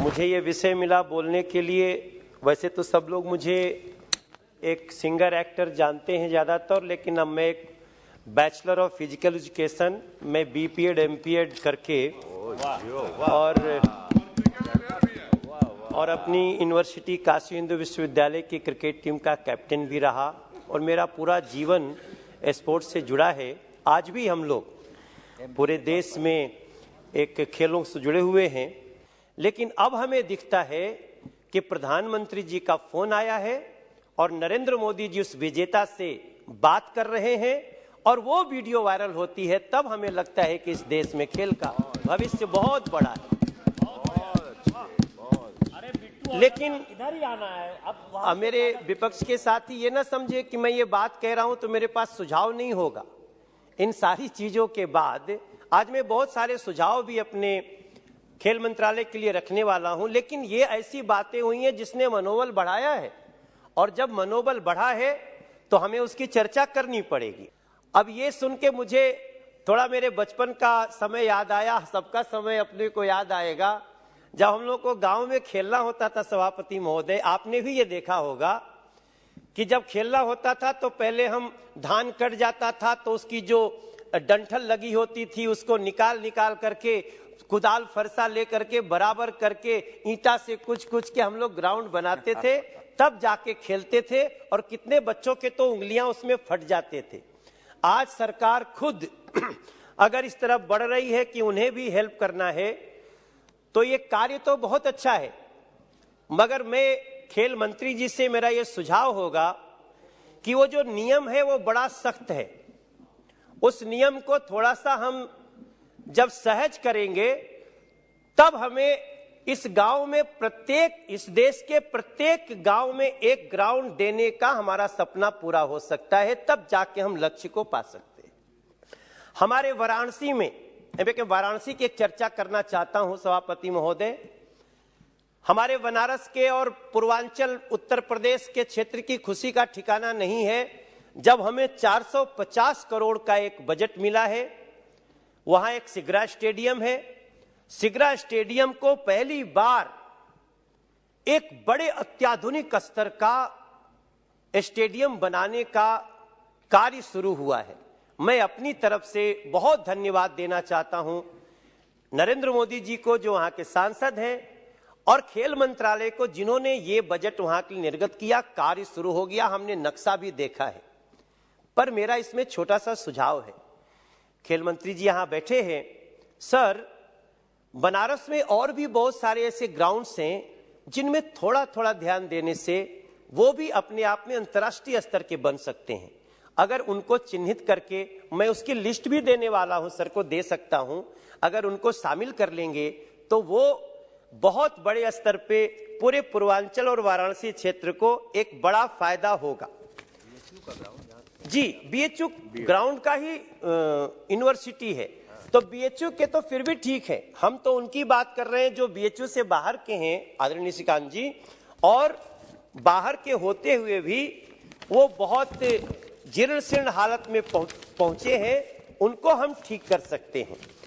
मुझे ये विषय मिला बोलने के लिए। वैसे तो सब लोग मुझे एक सिंगर एक्टर जानते हैं ज़्यादातर, लेकिन अब मैं एक बैचलर ऑफ फिजिकल एजुकेशन में बीपीएड एमपीएड करके और अपनी यूनिवर्सिटी काशी हिंदू विश्वविद्यालय की क्रिकेट टीम का कैप्टन भी रहा और मेरा पूरा जीवन स्पोर्ट्स से जुड़ा है। आज भी हम लोग पूरे देश में एक खेलों से जुड़े हुए हैं, लेकिन अब हमें दिखता है कि प्रधानमंत्री जी का फोन आया है और नरेंद्र मोदी जी उस विजेता से बात कर रहे हैं और वो वीडियो वायरल होती है, तब हमें लगता है कि इस देश में खेल का भविष्य बहुत बड़ा है। लेकिन इधर ही आना है। अब मेरे विपक्ष के साथी ये ना समझे कि मैं ये बात कह रहा हूं तो मेरे पास सुझाव नहीं होगा। इन सारी चीजों के बाद आज मैं बहुत सारे सुझाव भी अपने खेल मंत्रालय के लिए रखने वाला हूं, लेकिन ये ऐसी बातें हुई हैं जिसने मनोबल बढ़ाया है, और जब मनोबल बढ़ा है तो हमें उसकी चर्चा करनी पड़ेगी। अब ये सुन के मुझे थोड़ा मेरे बचपन का समय याद आया। सबका समय अपने को याद आएगा जब हम लोग को गांव में खेलना होता था। सभापति महोदय, आपने भी ये देखा होगा कि जब खेलना होता था तो पहले हम धान कट जाता था तो उसकी जो डंठल लगी होती थी उसको निकाल करके कुदाल फरसा ले करके बराबर करके ईंटा से कुछ के हम लोग ग्राउंड बनाते थे, तब जाके खेलते थे और कितने बच्चों के तो उंगलियां उसमें फट जाते थे। आज सरकार खुद अगर इस तरफ बढ़ रही है कि उन्हें भी हेल्प करना है तो ये कार्य तो बहुत अच्छा है, मगर मैं खेल मंत्री जी से मेरा ये सुझाव होगा कि वो जो नियम है वो बड़ा सख्त है। उस नियम को थोड़ा सा हम जब सहज करेंगे तब हमें इस गांव में इस देश के प्रत्येक गांव में एक ग्राउंड देने का हमारा सपना पूरा हो सकता है। तब जाके हम लक्ष्य को पा सकते हैं। हमारे वाराणसी में, वाराणसी की एक चर्चा करना चाहता हूं सभापति महोदय। हमारे बनारस के और पूर्वांचल उत्तर प्रदेश के क्षेत्र की खुशी का ठिकाना नहीं है जब हमें 450 करोड़ का एक बजट मिला है। वहां एक सिगरा स्टेडियम है। सिगरा स्टेडियम को पहली बार एक बड़े अत्याधुनिक स्तर का स्टेडियम बनाने का कार्य शुरू हुआ है। मैं अपनी तरफ से बहुत धन्यवाद देना चाहता हूं नरेंद्र मोदी जी को, जो वहां के सांसद हैं, और खेल मंत्रालय को, जिन्होंने ये बजट वहां के लिए निर्गत किया। कार्य शुरू हो गया, हमने नक्शा भी देखा है। पर मेरा इसमें छोटा सा सुझाव है। खेल मंत्री जी यहां बैठे हैं। सर, बनारस में और भी बहुत सारे ऐसे ग्राउंड्स हैं जिनमें थोड़ा थोड़ा ध्यान देने से वो भी अपने आप में अंतर्राष्ट्रीय स्तर के बन सकते हैं। अगर उनको चिन्हित करके, मैं उसकी लिस्ट भी देने वाला हूं, सर को दे सकता हूं, अगर उनको शामिल कर लेंगे तो वो बहुत बड़े स्तर पे पूरे पूर्वांचल और वाराणसी क्षेत्र को एक बड़ा फायदा होगा। जी, बीएचयू ग्राउंड का ही यूनिवर्सिटी है, तो बीएचयू के तो फिर भी ठीक है। हम तो उनकी बात कर रहे हैं जो बीएचयू से बाहर के हैं, आदरणीय श्रीकांत जी, और बाहर के होते हुए भी वो बहुत जीर्ण शीर्ण हालत में पहुंचे हैं। उनको हम ठीक कर सकते हैं।